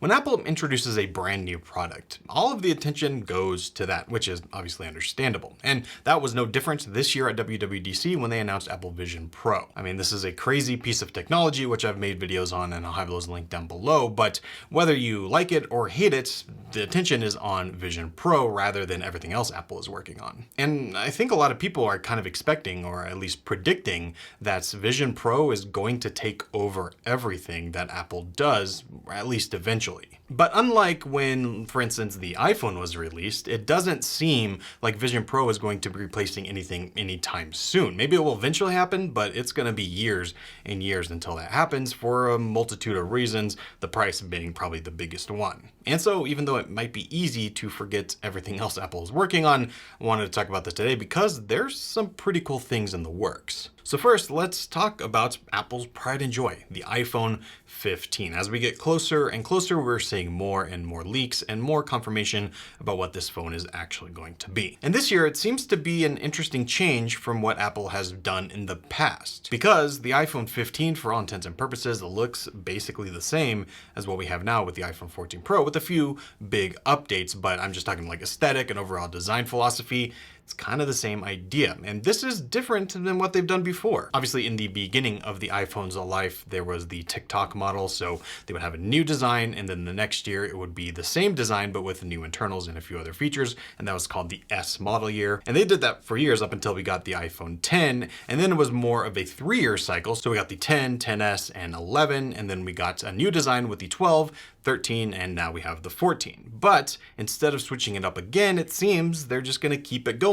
When Apple introduces a brand new product, all of the attention goes to that, which is obviously understandable. And that was no different this year at WWDC when they announced Apple Vision Pro. I mean, this is a crazy piece of technology, which I've made videos on and I'll have those linked down below, but whether you like it or hate it, the attention is on Vision Pro rather than everything else Apple is working on. And I think a lot of people are kind of expecting, or at least predicting, that Vision Pro is going to take over everything that Apple does, at least eventually. But unlike when, for instance, the iPhone was released, it doesn't seem like Vision Pro is going to be replacing anything anytime soon. Maybe it will eventually happen, but it's going to be years and years until that happens for a multitude of reasons, the price being probably the biggest one. And so even though it might be easy to forget everything else Apple is working on, I wanted to talk about this today because there's some pretty cool things in the works. So first, let's talk about Apple's pride and joy, the iPhone 15. As we get closer and closer, we're seeing more and more leaks and more confirmation about what this phone is actually going to be. And this year, it seems to be an interesting change from what Apple has done in the past, because the iPhone 15, for all intents and purposes, looks basically the same as what we have now with the iPhone 14 Pro, with a few big updates, but I'm just talking like aesthetic and overall design philosophy. It's kind of the same idea, and this is different than what they've done before. Obviously, in the beginning of the iPhone's life, there was the TikTok model, so they would have a new design, and then the next year it would be the same design, but with new internals and a few other features, and that was called the S model year. And they did that for years up until we got the iPhone 10, and then it was more of a 3-year cycle. So we got the 10, 10S, and 11, and then we got a new design with the 12, 13, and now we have the 14. But instead of switching it up again, it seems they're just going to keep it going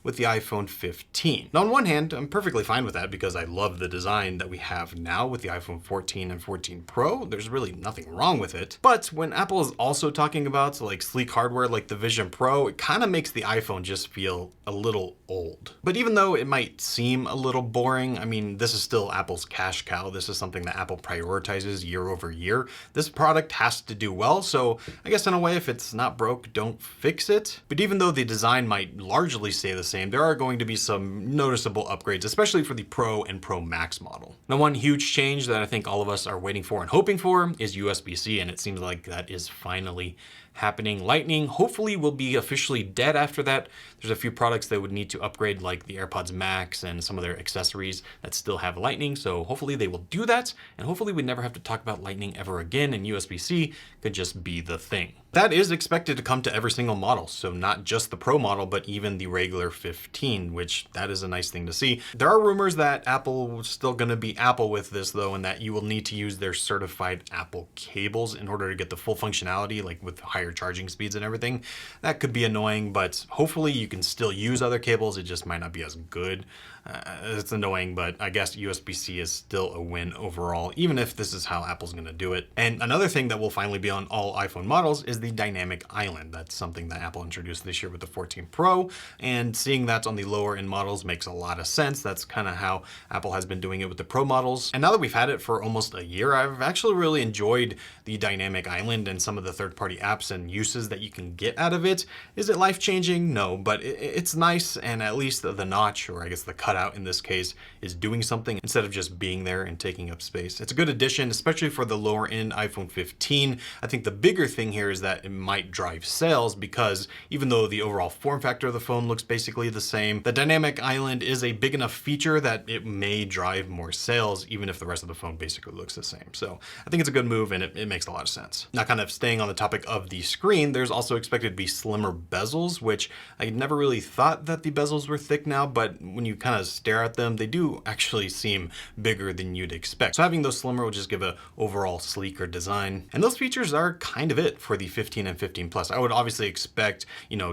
with the iPhone 15. Now, on one hand, I'm perfectly fine with that because I love the design that we have now with the iPhone 14 and 14 Pro. There's really nothing wrong with it. But when Apple is also talking about like sleek hardware like the Vision Pro, it kind of makes the iPhone just feel a little old. But even though it might seem a little boring, I mean, this is still Apple's cash cow. This is something that Apple prioritizes year over year. This product has to do well, so I guess in a way, if it's not broke, don't fix it. But even though the design might largely stay the same, there are going to be some noticeable upgrades, especially for the Pro and Pro Max model. Now, one huge change that I think all of us are waiting for and hoping for is USB-C, and it seems like that is finally happening. Lightning hopefully will be officially dead after that. There's a few products that would need to upgrade, like the AirPods Max and some of their accessories that still have Lightning, so hopefully they will do that, and hopefully we never have to talk about Lightning ever again, and USB-C could just be the thing. That is expected to come to every single model, so not just the Pro model, but even the regular 15, which that is a nice thing to see. There are rumors that Apple is still going to be Apple with this though, and that you will need to use their certified Apple cables in order to get the full functionality, like with higher charging speeds and everything. That could be annoying, but hopefully you can still use other cables. It just might not be as good. It's annoying, but I guess USB-C is still a win overall, even if this is how Apple's going to do it. And another thing that will finally be on all iPhone models is the dynamic island. That's something that Apple introduced this year with the 14 Pro, and seeing that on the lower end models makes a lot of sense. That's kind of how Apple has been doing it with the Pro models. And now that we've had it for almost a year, I've actually really enjoyed the dynamic island and some of the third-party apps and uses that you can get out of it. Is it life-changing? No, but it's nice, and at least the notch, or I guess the cutout in this case, is doing something instead of just being there and taking up space. It's a good addition, especially for the lower end iPhone 15. I think the bigger thing here is that it might drive sales because even though the overall form factor of the phone looks basically the same, the dynamic island is a big enough feature that it may drive more sales even if the rest of the phone basically looks the same. So I think it's a good move and it makes a lot of sense. Now, kind of staying on the topic of the screen, there's also expected to be slimmer bezels, which I never really thought that the bezels were thick now, but when you kind of stare at them, they do actually seem bigger than you'd expect. So having those slimmer will just give a overall sleeker design. And those features are kind of it for the 15 and 15 Plus. I would obviously expect,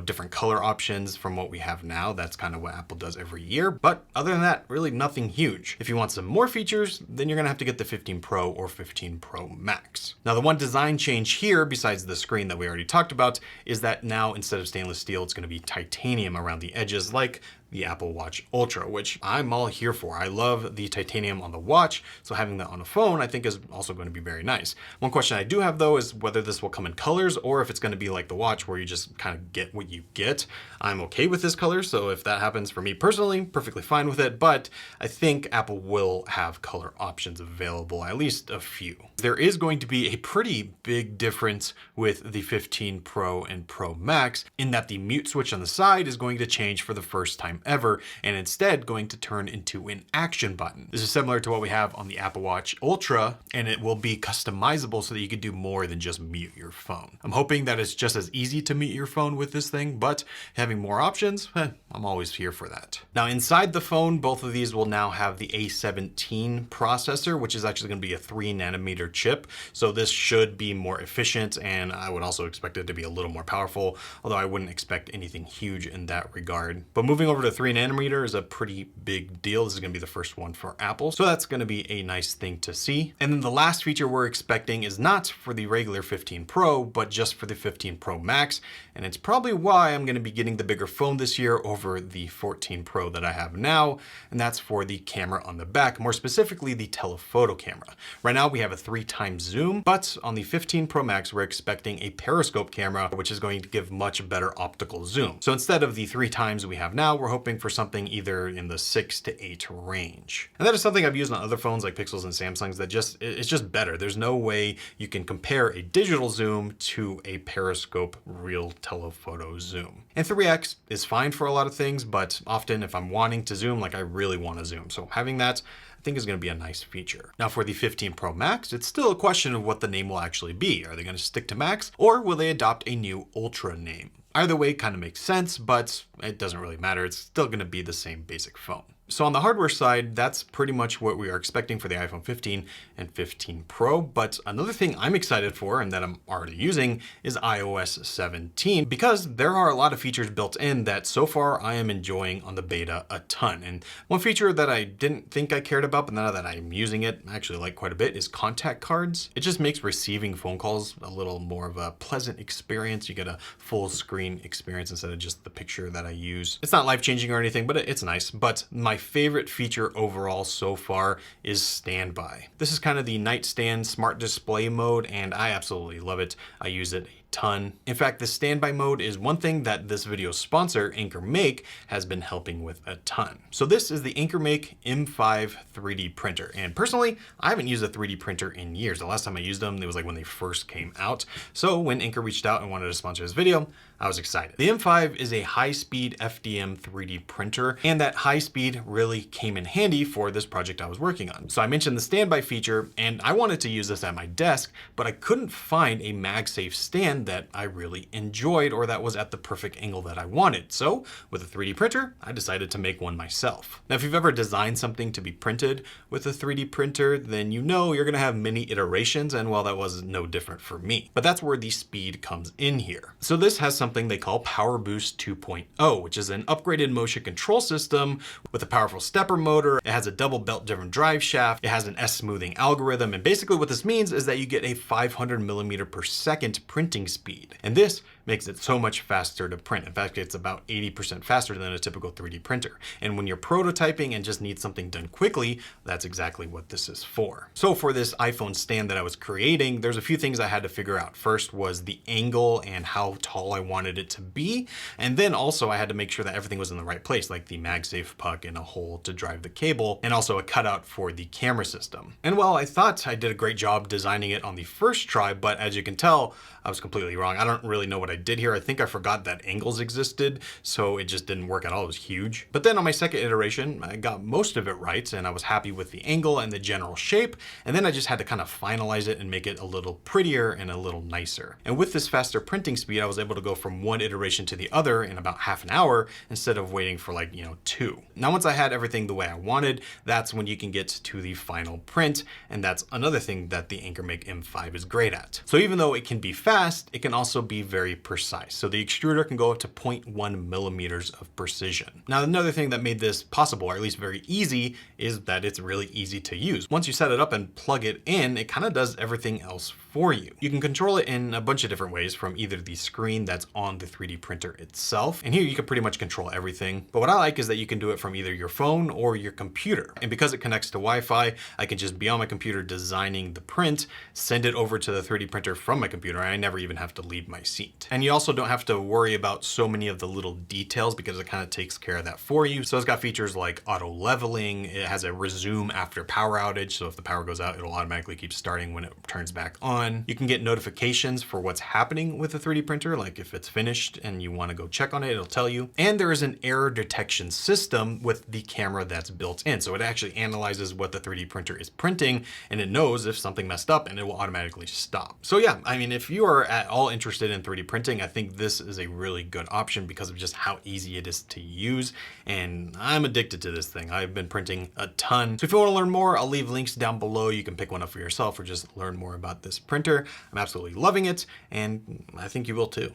different color options from what we have now. That's kind of what Apple does every year. But other than that, really nothing huge. If you want some more features, then you're gonna have to get the 15 Pro or 15 Pro Max. Now, the one design change here, besides the screen that we already talked about, is that now instead of stainless steel, it's gonna be titanium around the edges, like the Apple Watch Ultra, which I'm all here for. I love the titanium on the watch, so having that on a phone I think is also going to be very nice. One question I do have though is whether this will come in colors or if it's going to be like the watch where you just kind of get what you get. I'm okay with this color, so if that happens for me personally, perfectly fine with it, but I think Apple will have color options available, at least a few. There is going to be a pretty big difference with the 15 Pro and Pro Max in that the mute switch on the side is going to change for the first time ever and instead going to turn into an action button. This is similar to what we have on the Apple Watch Ultra, and it will be customizable so that you can do more than just mute your phone. I'm hoping that it's just as easy to mute your phone with this thing, but having more options, I'm always here for that. Now inside the phone, both of these will now have the A17 processor, which is actually going to be a 3nm chip. So this should be more efficient, and I would also expect it to be a little more powerful, although I wouldn't expect anything huge in that regard. But moving over to 3nm is a pretty big deal. This is going to be the first one for Apple, so that's going to be a nice thing to see. And then the last feature we're expecting is not for the regular 15 Pro, but just for the 15 Pro Max, and it's probably why I'm going to be getting the bigger phone this year over the 14 Pro that I have now, and that's for the camera on the back, more specifically the telephoto camera. Right now we have a 3x zoom, but on the 15 Pro Max we're expecting a periscope camera, which is going to give much better optical zoom. So instead of the 3x we have now, we're hoping for something either in the 6 to 8 range. And that is something I've used on other phones like Pixels and Samsungs that it's just better. There's no way you can compare a digital zoom to a periscope real telephoto zoom. And 3x is fine for a lot of things, but often if I'm wanting to zoom, like I really want to zoom. So having that I think is going to be a nice feature. Now for the 15 Pro Max, it's still a question of what the name will actually be. Are they going to stick to Max or will they adopt a new Ultra name? Either way kind of makes sense, but it doesn't really matter. It's still going to be the same basic phone. So on the hardware side, that's pretty much what we are expecting for the iPhone 15 and 15 Pro. But another thing I'm excited for and that I'm already using is iOS 17, because there are a lot of features built in that so far I am enjoying on the beta a ton. And one feature that I didn't think I cared about, but now that I'm using it, I actually like quite a bit, is contact cards. It just makes receiving phone calls a little more of a pleasant experience. You get a full screen experience instead of just the picture that I use. It's not life-changing or anything, but it's nice. But my favorite feature overall so far is standby. This is kind of the nightstand smart display mode, and I absolutely love it. I use it a ton. In fact, the standby mode is one thing that this video's sponsor, AnkerMake, has been helping with a ton. So this is the AnkerMake M5 3D printer. And personally, I haven't used a 3D printer in years. The last time I used them, it was like when they first came out. So when Anker reached out and wanted to sponsor this video, I was excited. The M5 is a high-speed FDM 3D printer, and that high speed really came in handy for this project I was working on. So I mentioned the standby feature, and I wanted to use this at my desk, but I couldn't find a MagSafe stand that I really enjoyed or that was at the perfect angle that I wanted. So with a 3D printer, I decided to make one myself. Now, if you've ever designed something to be printed with a 3D printer, then you know you're gonna have many iterations, and well, that was no different for me. But that's where the speed comes in here. So this has something they call Power Boost 2.0, which is an upgraded motion control system with a powerful stepper motor. It has a double belt driven drive shaft. It has an S-smoothing algorithm. And basically what this means is that you get a 500mm/second printing speed. And this makes it so much faster to print. In fact, it's about 80% faster than a typical 3D printer. And when you're prototyping and just need something done quickly, that's exactly what this is for. So for this iPhone stand that I was creating, there's a few things I had to figure out. First was the angle and how tall I wanted it to be. And then also I had to make sure that everything was in the right place, like the MagSafe puck and a hole to drive the cable, and also a cutout for the camera system. And well, I thought I did a great job designing it on the first try, but as you can tell, I was completely wrong. I don't really know what I did here. I think I forgot that angles existed, so it just didn't work at all. It was huge. But then on my second iteration, I got most of it right, and I was happy with the angle and the general shape. And then I just had to kind of finalize it and make it a little prettier and a little nicer. And with this faster printing speed, I was able to go from one iteration to the other in about half an hour instead of waiting for like, 2. Now, once I had everything the way I wanted, that's when you can get to the final print. And that's another thing that the AnkerMake M5 is great at. So even though it can be fast, fast, it can also be very precise. So the extruder can go up to 0.1 millimeters of precision. Now, another thing that made this possible, or at least very easy, is that it's really easy to use. Once you set it up and plug it in, it kind of does everything else for you. You can control it in a bunch of different ways, from either the screen that's on the 3D printer itself. And here you can pretty much control everything. But what I like is that you can do it from either your phone or your computer. And because it connects to Wi-Fi, I can just be on my computer designing the print, send it over to the 3D printer from my computer, and I never even have to leave my seat. And you also don't have to worry about so many of the little details because it kind of takes care of that for you. So it's got features like auto leveling. It has a resume after power outage. So if the power goes out, it'll automatically keep starting when it turns back on. You can get notifications for what's happening with the 3D printer. Like if it's finished and you want to go check on it, it'll tell you. And there is an error detection system with the camera that's built in. So it actually analyzes what the 3D printer is printing, and it knows if something messed up and it will automatically stop. So yeah, I mean, if you are at all interested in 3D printing, I think this is a really good option because of just how easy it is to use. And I'm addicted to this thing. I've been printing a ton. So if you want to learn more, I'll leave links down below. You can pick one up for yourself or just learn more about this printer. I'm absolutely loving it, and I think you will too.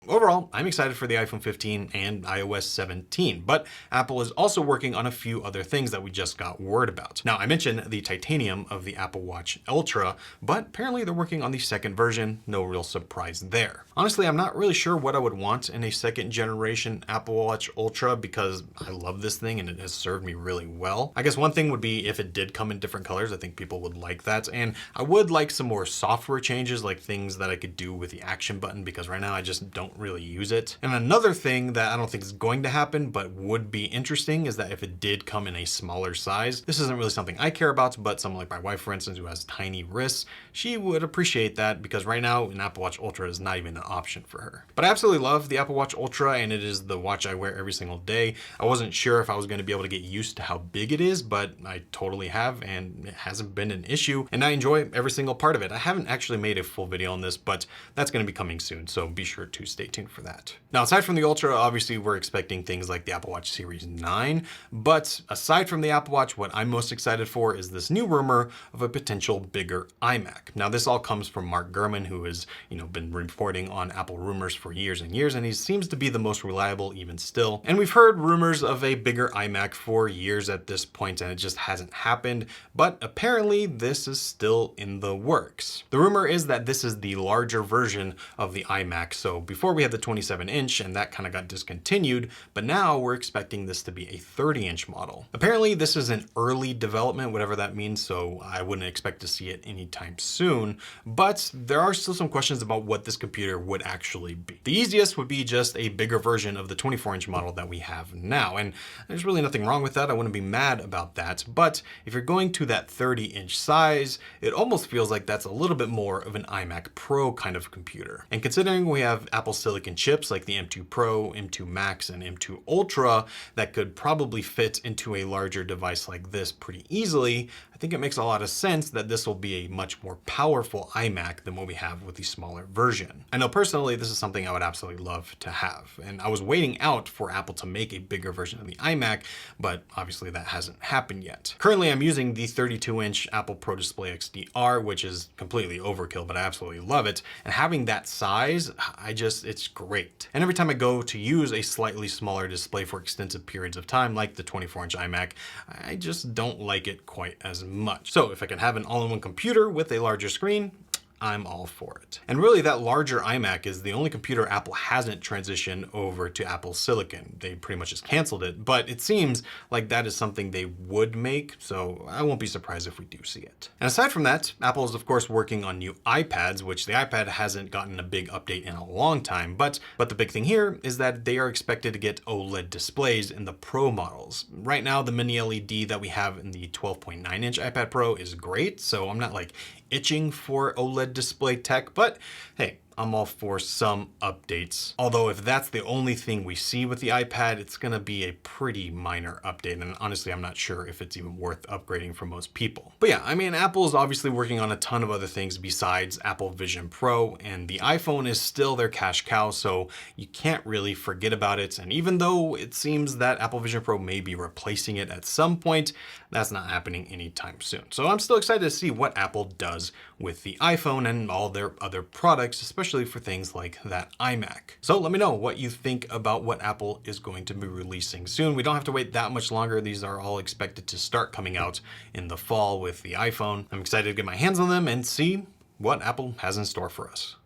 Overall, I'm excited for the iPhone 15 and iOS 17, but Apple is also working on a few other things that we just got word about. Now, I mentioned the titanium of the Apple Watch Ultra, but apparently they're working on the second version. No real surprise there. Honestly, I'm not really sure what I would want in a second generation Apple Watch Ultra because I love this thing and it has served me really well. I guess one thing would be if it did come in different colors. I think people would like that. And I would like some more software changes, like things that I could do with the action button, because right now I just don't really use it. And another thing that I don't think is going to happen but would be interesting is that if it did come in a smaller size, this isn't really something I care about, but someone like my wife, for instance, who has tiny wrists, she would appreciate that because right now an Apple Watch Ultra is not even an option for her. But I absolutely love the Apple Watch Ultra, and it is the watch I wear every single day. I wasn't sure if I was going to be able to get used to how big it is, but I totally have, and it hasn't been an issue, and I enjoy every single part of it. I haven't actually made a full video on this, but that's going to be coming soon, so be sure to stay tuned for that. Now, aside from the Ultra, obviously we're expecting things like the Apple Watch Series 9, but aside from the Apple Watch, what I'm most excited for is this new rumor of a potential bigger iMac. Now, this all comes from Mark Gurman, who has, been reporting on Apple rumors for years and years, and he seems to be the most reliable even still. And we've heard rumors of a bigger iMac for years at this point, and it just hasn't happened, but apparently this is still in the works. The rumor is that this is the larger version of the iMac. So before we had the 27-inch, and that kind of got discontinued, but now we're expecting this to be a 30-inch model. Apparently this is an early development, whatever that means, so I wouldn't expect to see it anytime soon, but there are still some questions about what this computer would actually be. The easiest would be just a bigger version of the 24-inch model that we have now, and there's really nothing wrong with that. I wouldn't be mad about that, but if you're going to that 30-inch size, it almost feels like that's a little bit more of an iMac Pro kind of computer. And considering we have Apple Silicon chips like the M2 Pro, M2 Max, and M2 Ultra that could probably fit into a larger device like this pretty easily, I think it makes a lot of sense that this will be a much more powerful iMac than what we have with the smaller version. I know personally this is something I would absolutely love to have, and I was waiting out for Apple to make a bigger version of the iMac, but obviously that hasn't happened yet. Currently I'm using the 32-inch Apple Pro Display XDR, which is completely overkill, but I absolutely love it, and having that size, it's great. And every time I go to use a slightly smaller display for extensive periods of time, like the 24-inch iMac, I just don't like it quite as much. So if I can have an all-in-one computer with a larger screen, I'm all for it. And really that larger iMac is the only computer Apple hasn't transitioned over to Apple Silicon. They pretty much just canceled it, but it seems like that is something they would make, so I won't be surprised if we do see it. And aside from that, Apple is of course working on new iPads, which the iPad hasn't gotten a big update in a long time, but the big thing here is that they are expected to get OLED displays in the Pro models. Right now, the mini LED that we have in the 12.9-inch iPad Pro is great, so I'm not like itching for OLED display tech, but hey, I'm all for some updates. Although if that's the only thing we see with the iPad, it's gonna be a pretty minor update. And honestly, I'm not sure if it's even worth upgrading for most people. But yeah, I mean, Apple is obviously working on a ton of other things besides Apple Vision Pro, and the iPhone is still their cash cow, so you can't really forget about it. And even though it seems that Apple Vision Pro may be replacing it at some point, that's not happening anytime soon. So I'm still excited to see what Apple does with the iPhone and all their other products, especially for things like that iMac. So let me know what you think about what Apple is going to be releasing soon. We don't have to wait that much longer. These are all expected to start coming out in the fall with the iPhone. I'm excited to get my hands on them and see what Apple has in store for us.